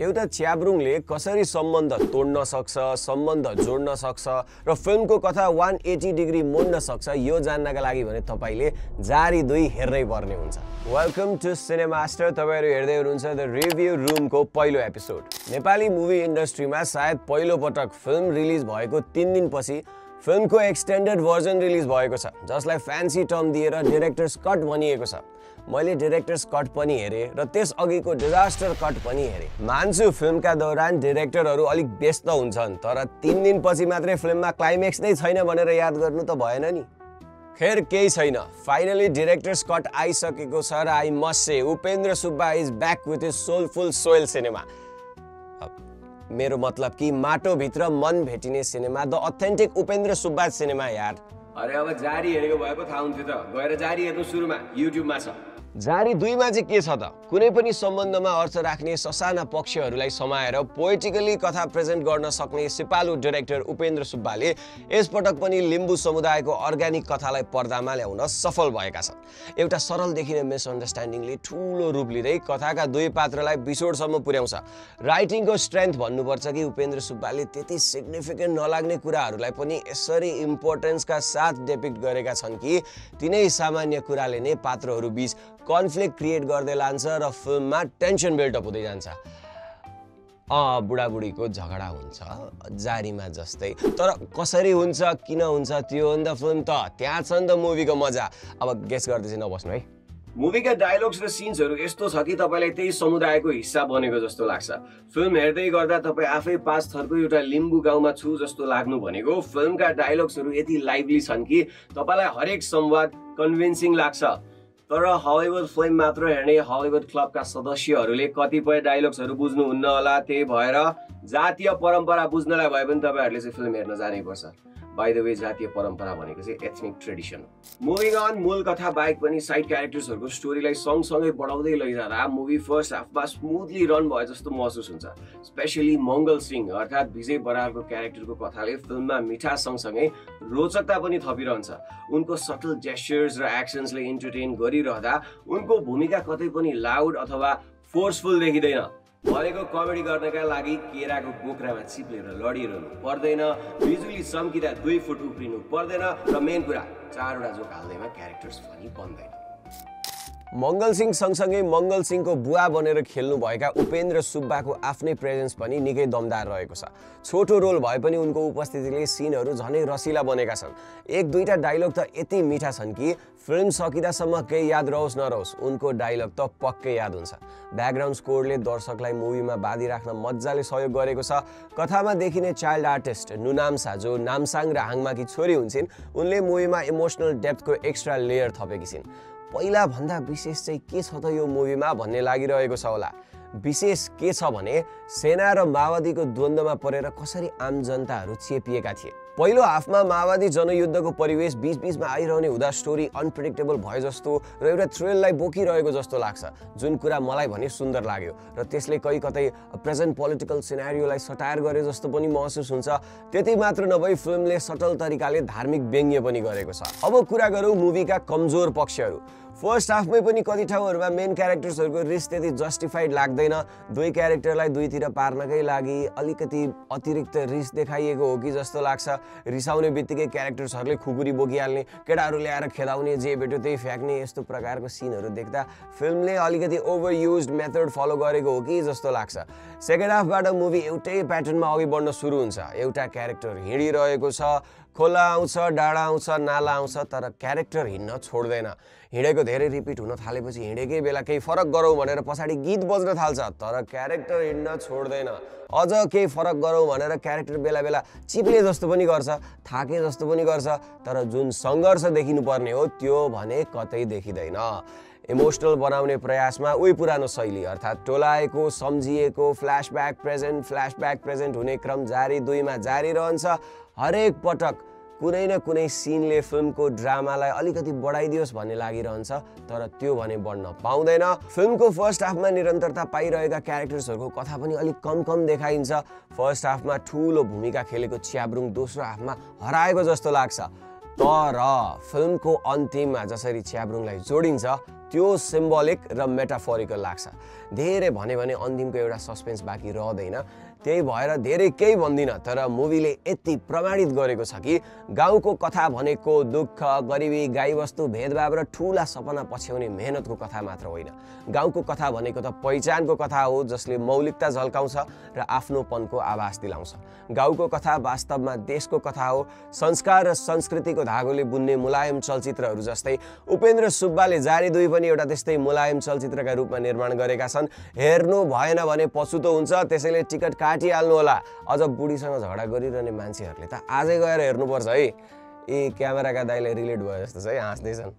एउटा च्याब्रुङले कसरी सम्बन्ध तोड्न सक्छ, सम्बन्ध जोड्न सक्छ र फिल्मको कथा 180 डिग्री मोड्न सक्छ यो जान्नका लागि भने तपाईले जारी 2 हेर्नै पर्ने हुन्छ। Welcome to Cinemaster. तपाईहरु हेर्दै हुनुहुन्छ द रिभ्यू रुमको पहिलो एपिसोड। नेपाली मुभी इन्डस्ट्रीमा सायद पहिलो पटक फिल्म रिलिज भएको 3 दिनपछि फिल्मको एक्सटेन्डेड भर्जन रिलिज भएको छ, जसलाई फ्यान्सी टर्म दिएर डाइरेक्टर्स कट भनिएको छ। मैले डाइरेक्टर्स कट पनि हेरे र त्यस अघिको डिजास्टर कट पनि हेरे। मान्छु फिल्मका दौरान डाइरेक्टरहरू अलिक व्यस्त हुन्छन्, तर 3 दिनपछि मात्रै फिल्ममा क्लाइमेक्स नै छैन भनेर याद गर्नु त भएन नि। खैर केही छैन, फाइनली डाइरेक्टर्स कट आइसकेको छ र I must say Upendra Subba is back with his soulful soil cinema. मेरो मतलब कि माटो भित्र मन भेटिने cinema, the authentic Upendra Subba cinema यार। अरे अब जारी हेरेको भए पो थाहा हुन्थ्यो त, गएर जारी हेर्नु सुरुमा युट्युबमा छ। जारी 2 मा चाहिँ के छ त, कुनै पनि सम्बन्धमा अर्थ राख्ने ससाना पक्षहरूलाई समाएर पोएटिकली कथा प्रेजेन्ट गर्न सक्ने सिपालु डाइरेक्टर उपेन्द्र सुब्बाले यसपटक पनि लिम्बू समुदायको अर्ग्यानिक कथालाई पर्दामा ल्याउन सफल भएका छन्। एउटा सरल देखिने मिसअन्डरस्ट्यान्डिङले ठूलो रूप लिँदै कथाका 2 पात्रलाई बिसोडसम्म पुर्याउँछ। राइटिङको स्ट्रेन्थ भन्नुपर्छ कि उपेन्द्र सुब्बाले त्यति सिग्निफिकेन्ट नलाग्ने कुराहरूलाई पनि यसरी इम्पोर्टेन्सका साथ डेपिक्ट गरेका छन् कि तिनै सामान्य कुराले नै पात्रहरू बीच कन्फ्लिक्ट क्रिएट गर्दै लान्छ र फिल्ममा टेन्सन बिल्डअप हुँदै जान्छ। बुढाबुढीको झगडा हुन्छ जारीमा जस्तै, तर कसरी हुन्छ, किन हुन्छ, त्यो हो नि त फिल्म त। त्यहाँ छ नि त मुभीको मजा। अब गेस गर्दै चाहिँ नबस्नु है। मुभीका डायलग्स र सिन्सहरू यस्तो छ कि तपाईलाई त्यही समुदायको हिस्सा बनेको जस्तो लाग्छ। फिल्म हेर्दै गर्दा तपाईँ आफै 5 थरको एउटा लिम्बू गाउँमा छु जस्तो लाग्नु भनेको फिल्मका डायलग्सहरू यति लाइभली छन् कि तपाईलाई हरेक संवाद कन्भिन्सिङ लाग्छ। तर हलिउड फिल्म मात्र हेर्ने हलिउड क्लबका सदस्यहरूले कतिपय डायलग्सहरू बुझ्नुहुन्न होला, त्यही भएर जातीय परम्परा बुझ्नलाई भए पनि तपाईहरूले चाहिँ फिल्म हेर्न जानै पर्छ। बाइ द वे, जातीय परम्परा भनेको चाहिँ एथनिक ट्रेडिसन हो। मुभिङ अन, मूल कथा बाहेक पनि साइड क्यारेक्टर्सहरूको स्टोरीलाई सँगसँगै बढाउँदै लैजाँदा मुभी फर्स्ट हाफमा स्मुथली रन भए जस्तो महसुस हुन्छ। स्पेसली मङ्गल सिंह अर्थात् विजय बरालको क्यारेक्टरको कथाले फिल्ममा मिठा सँगसँगै रोचकता पनि थपिरहन्छ। उनको सटल जेस्चर्स र एक्सन्सले इन्टरटेन गरिरहँदा उनको भूमिका कतै पनि लाउड अथवा फोर्सफुल देखिँदैन। भनेको कमेडी गर्नका लागि केराको बोक्रामा चिप्लेर लडिरहनु पर्दैन, बिजुली चम्किँदा 2 फुट उफ्रिनु पर्दैन र मेन कुरा 4 वटा जोक हाल्दैमा क्यारेक्टर्स फनी बन्दैन। मङ्गल सिंह सँगसँगै मङ्गल सिंहको बुवा बनेर खेल्नु भएका उपेन्द्र सुब्बाको आफ्नै प्रेजेन्स पनि निकै दमदार रहेको छ। छोटो रोल भए पनि उनको उपस्थितिले सिनहरू झनै रसिला बनेका छन्। 1-2टा डायलग त यति मिठा छन् कि फिल्म सकिदासम्म केही याद रहोस् नरहोस् उनको डायलग त पक्कै याद हुन्छ। ब्याकग्राउन्ड स्कोरले दर्शकलाई मुभीमा बाँधि राख्न मजाले सहयोग गरेको छ। कथामा देखिने चाइल्ड आर्टिस्ट नुनाम्सा, जो नामसाङ र हाङमाकी छोरी हुन्छन्, उनले मुभीमा इमोसनल डेप्थको एक्स्ट्रा लेयर थपेकी छिन्। पहिला भन्दा विशेष चाहिँ के छ त यो मुभीमा भन्ने लागिरहेको छ होला। विशेष के छ भने सेना र माओवादीको द्वन्द्वमा परेर कसरी आम जनताहरू चेपिएका थिए। पहिलो हाफमा माओवादी जनयुद्धको परिवेश बीचबीचमा आइरहने हुँदा स्टोरी अनप्रेडिक्टेबल भए जस्तो र एउटा थ्रिललाई बोकिरहेको जस्तो लाग्छ, जुन कुरा मलाई भने सुन्दर लाग्यो र त्यसले कतै प्रेजेन्ट पोलिटिकल सिनारियोलाई सटायर गरे जस्तो पनि महसुस हुन्छ। त्यति मात्र नभई फिल्मले सटल तरिकाले धार्मिक व्यङ्ग्य पनि गरेको छ। अब कुरा गरौँ मुभीका कमजोर पक्षहरू। फर्स्ट हाफमै पनि कति ठाउँहरूमा मेन क्यारेक्टर्सहरूको रिस त्यति जस्टिफाइड लाग्दैन। 2 क्यारेक्टरलाई 2तिर पार्नकै लागि अलिकति अतिरिक्त रिस देखाइएको हो कि जस्तो लाग्छ। रिसाउने बित्तिकै क्यारेक्टर्सहरूले खुकुरी बोकिहाल्ने, केटाहरू ल्याएर खेदाउने, जे भेट्यो त्यही फ्याँक्ने, यस्तो प्रकारको सिनहरू देख्दा फिल्मले अलिकति ओभर युज्ड मेथड फलो गरेको हो कि जस्तो लाग्छ। सेकेन्ड हाफबाट मुभी एउटै प्याटर्नमा अघि बढ्न सुरु हुन्छ। एउटा क्यारेक्टर हिँडिरहेको छ, खोला आउँछ, डाँडा आउँछ, नाला आउँछ, तर क्यारेक्टर हिँड्न छोड्दैन। हिँडेको धेरै रिपिट हुन थालेपछि हिँडेकै बेला केही फरक गरौँ भनेर पछाडि गीत बज्न थाल्छ, तर क्यारेक्टर हिँड्न छोड्दैन। अझ केही फरक गरौँ भनेर क्यारेक्टर बेला बेला चिप्ले जस्तो पनि गर्छ, थाके जस्तो पनि गर्छ, तर जुन सङ्घर्ष देखिनुपर्ने हो त्यो भने कतै देखिँदैन। इमोसनल बनाउने प्रयासमा उही पुरानो शैली अर्थात् टोलाएको, सम्झिएको, फ्ल्यासब्याक प्रेजेन्ट हुने क्रम जारी 2 मा जारी रहन्छ। हरेक पटक कुनै न कुनै सिनले फिल्मको ड्रामालाई अलिकति बढाइदियोस् भन्ने लागिरहन्छ, तर त्यो भने बढ्न पाउँदैन। फिल्मको फर्स्ट हाफमा निरन्तरता पाइरहेका क्यारेक्टर्सहरूको कथा पनि अलिक कम देखाइन्छ। फर्स्ट हाफमा ठूलो भूमिका खेलेको च्याब्रुङ दोस्रो हाफमा हराएको जस्तो लाग्छ। तर फिल्मको अन्तिममा जसरी च्याब्रुङलाई जोडिन्छ त्यो सिम्बोलिक र मेटाफोरिकल लाग्छ। धेरै भने अन्तिमको एउटा सस्पेन्स बाँकी रहँदैन। त्यही भएर धेरै केही भन्दिनँ, तर मुभीले यति प्रमाणित गरेको छ कि गाउँको कथा भनेको दुःख, गरिबी, गाईवस्तु, भेदभाव र ठुला सपना पछ्याउने मेहनतको कथा मात्र होइन। गाउँको कथा भनेको त पहिचानको कथा हो, जसले मौलिकता झल्काउँछ र आफ्नोपनको आभास दिलाउँछ। गाउँको कथा वास्तवमा देशको कथा हो। संस्कार र संस्कृतिको धागोले बुन्ने मुलायम चलचित्रहरू जस्तै उपेन्द्र सुब्बाले जारी 2 पनि एउटा त्यस्तै मुलायम चलचित्रका रूपमा निर्माण गरेका छन्। हेर्नु भएन भने पछुतो हुन्छ, त्यसैले टिकट काटिहाल्नु होला। अझ बुढीसँग झगडा गरिरहने मान्छेहरूले त आजै गएर हेर्नुपर्छ है। ए क्यामेराका दाइले रिलेट भयो जस्तो छ है, हाँस्दैछन्।